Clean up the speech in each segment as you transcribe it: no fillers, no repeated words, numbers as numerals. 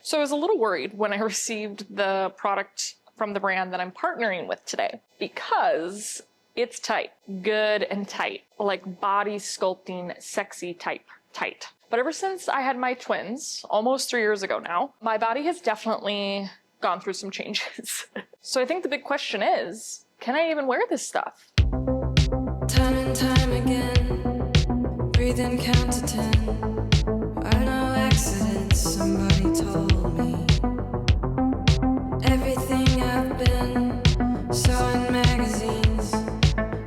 So I was a little worried when I received the product from the brand that I'm partnering with today, because it's tight, good and tight, like body sculpting, sexy type tight. But ever since I had my twins, almost 3 years ago now, my body has definitely gone through some changes. So I think the big question is, can I even wear this stuff? Time and time again, breathe and count to 10. Are no accidents, somebody told me. Everything I've been saw in magazines,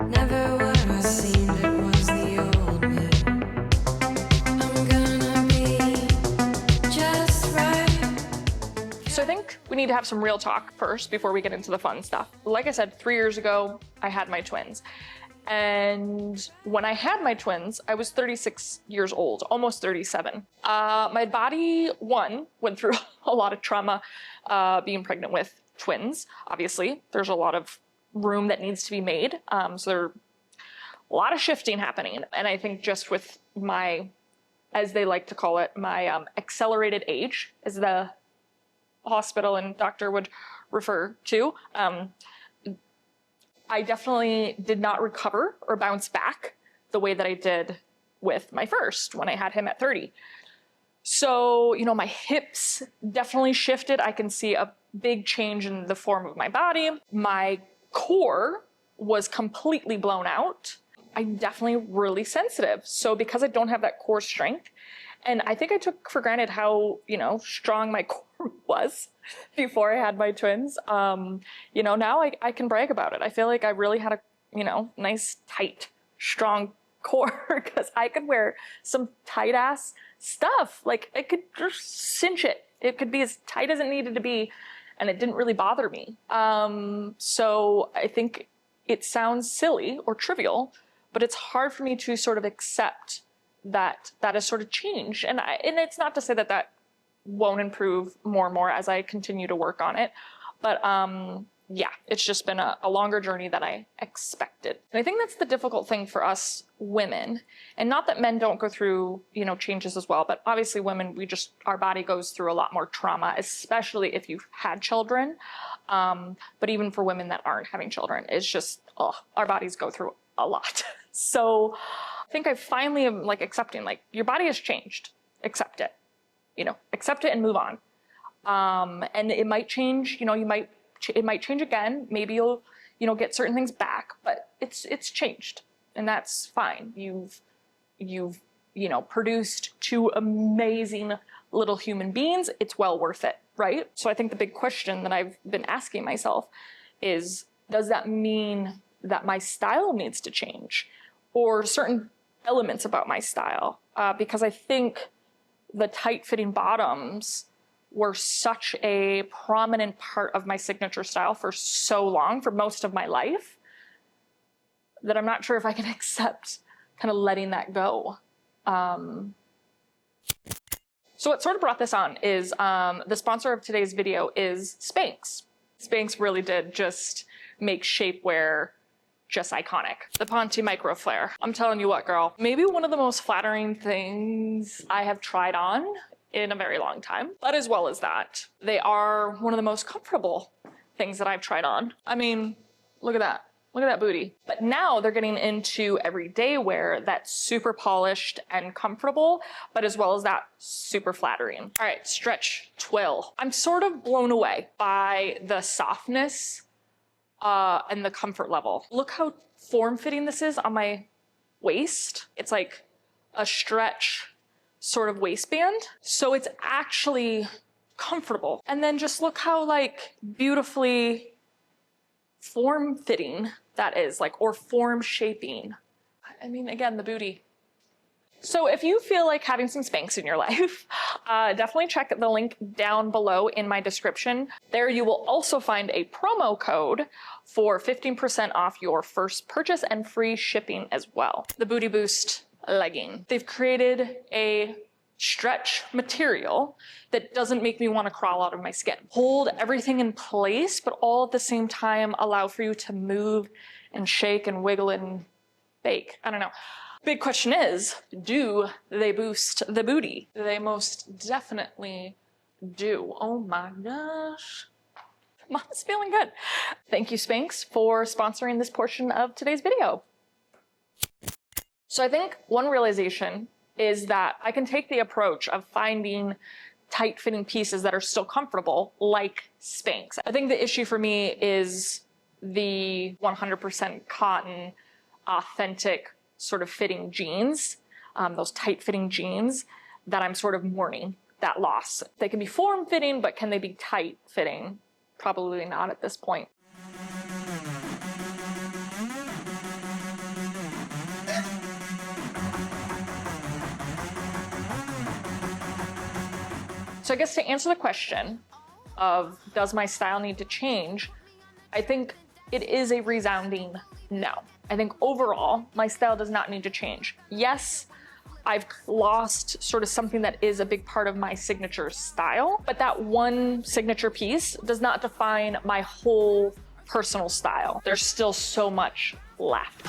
never what I seen, it was the old me. I'm gonna be just right. So I think we need to have some real talk first before we get into the fun stuff. Like I said, 3 years ago, I had my twins. And when I had my twins, I was 36 years old, almost 37. My body, went through a lot of trauma being pregnant with twins. Obviously, there's a lot of room that needs to be made. So there's a lot of shifting happening. And I think just with my, as they like to call it, my accelerated age, as the hospital and doctor would refer to, I definitely did not recover or bounce back the way that I did with my first when I had him at 30. So, you know, my hips definitely shifted. I can see a big change in the form of my body. My core was completely blown out. I'm definitely really sensitive. So because I don't have that core strength, and I think I took for granted how, you know, strong my core was before I had my twins. You know, now I can brag about it. I feel like I really had a, you know, nice, tight, strong core, because I could wear some tight ass stuff. Like I could just cinch it. It could be as tight as it needed to be, and it didn't really bother me. So I think it sounds silly or trivial, but it's hard for me to sort of accept that that has sort of changed. And it's not to say that that won't improve more and more as I continue to work on it. But yeah, it's just been a longer journey than I expected. And I think that's the difficult thing for us women. And not that men don't go through, you know, changes as well, but obviously women, our body goes through a lot more trauma, especially if you've had children. But even for women that aren't having children, it's just, our bodies go through a lot. So I think I finally am like accepting, like, your body has changed, accept it, you know, accept it and move on. And it might change, you know, it might change again. Maybe you'll, you know, get certain things back, but it's changed, and that's fine. You've, you know, produced two amazing little human beings. It's well worth it, right? So I think the big question that I've been asking myself is, does that mean that my style needs to change, or certain elements about my style? Because I think the tight-fitting bottoms were such a prominent part of my signature style for so long, for most of my life, that I'm not sure if I can accept kind of letting that go. So what sort of brought this on is the sponsor of today's video is Spanx. Spanx really did just make shapewear just iconic. The Ponte Micro Flare. I'm telling you what, girl, maybe one of the most flattering things I have tried on in a very long time. But as well as that, they are one of the most comfortable things that I've tried on. I mean, look at that. Look at that booty. But now they're getting into everyday wear that's super polished and comfortable, but as well as that, super flattering. All right, stretch twill. I'm sort of blown away by the softness and the comfort level. Look how form-fitting this is on my waist. It's like a stretch sort of waistband. So it's actually comfortable. And then just look how like beautifully form-fitting that is, like, or form-shaping. I mean, again, the booty. So if you feel like having some Spanx in your life, definitely check the link down below in my description. There you will also find a promo code for 15% off your first purchase and free shipping as well. The Booty Boost legging. They've created a stretch material that doesn't make me want to crawl out of my skin. Hold everything in place, but all at the same time allow for you to move and shake and wiggle and bake. I don't know. Big question is, do they boost the booty? They most definitely do. Oh my gosh. Mom's feeling good. Thank you, Spanx, for sponsoring this portion of today's video. So I think one realization is that I can take the approach of finding tight-fitting pieces that are still comfortable, like Spanx. I think the issue for me is the 100% cotton, authentic sort of fitting jeans, those tight-fitting jeans that I'm sort of mourning that loss. They can be form-fitting, but can they be tight-fitting? Probably not at this point. So I guess to answer the question of does my style need to change, I think it is a resounding no. I think overall, my style does not need to change. Yes, I've lost sort of something that is a big part of my signature style, but that one signature piece does not define my whole personal style. There's still so much left.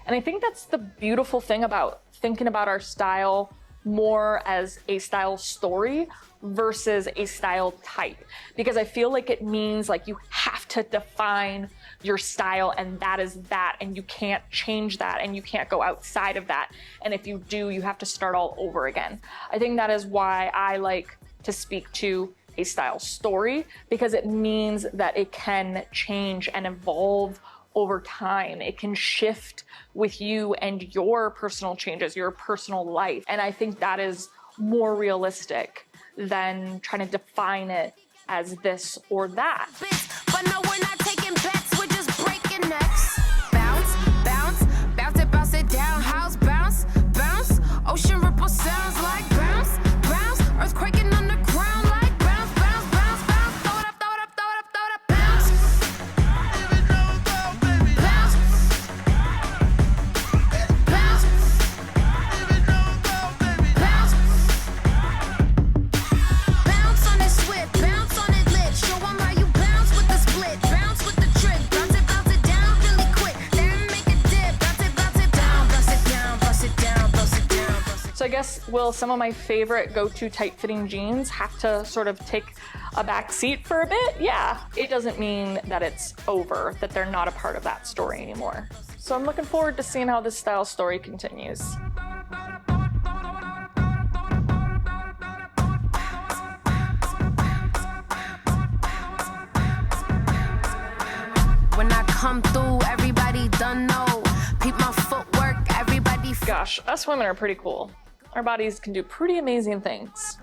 And I think that's the beautiful thing about thinking about our style more as a style story versus a style type. Because I feel like it means like you have to define your style and that is that, and you can't change that and you can't go outside of that. And if you do, you have to start all over again. I think that is why I like to speak to a style story, because it means that it can change and evolve over time. It can shift with you and your personal changes, your personal life. And I think that is more realistic than trying to define it as this or that. But no, we're not taking bets, we're just breaking necks. Bounce, bounce, bounce it, bounce it down. House bounce, bounce. Ocean ripple sounds like bounce, bounce. Earthquaking underground like bounce, bounce, bounce, bounce. Throw it up, throw it up, throw it up, throw it up, bounce. Bounce. Bounce. Bounce. Bounce on it, swift, bounce on it, lit. Show 'em how you bounce with the split, bounce with the trick. Bounce it down really quick, then make a dip. Bounce it down, bounce it down, bounce it down, bounce it down, bounce it. So I guess, will some of my favorite go-to tight-fitting jeans have to sort of take a back seat for a bit? Yeah. It doesn't mean that it's over, that they're not a part of that story anymore. So I'm looking forward to seeing how this style story continues. When I come through, everybody done know. Peep my footwork, everybody. Gosh, us women are pretty cool. Our bodies can do pretty amazing things.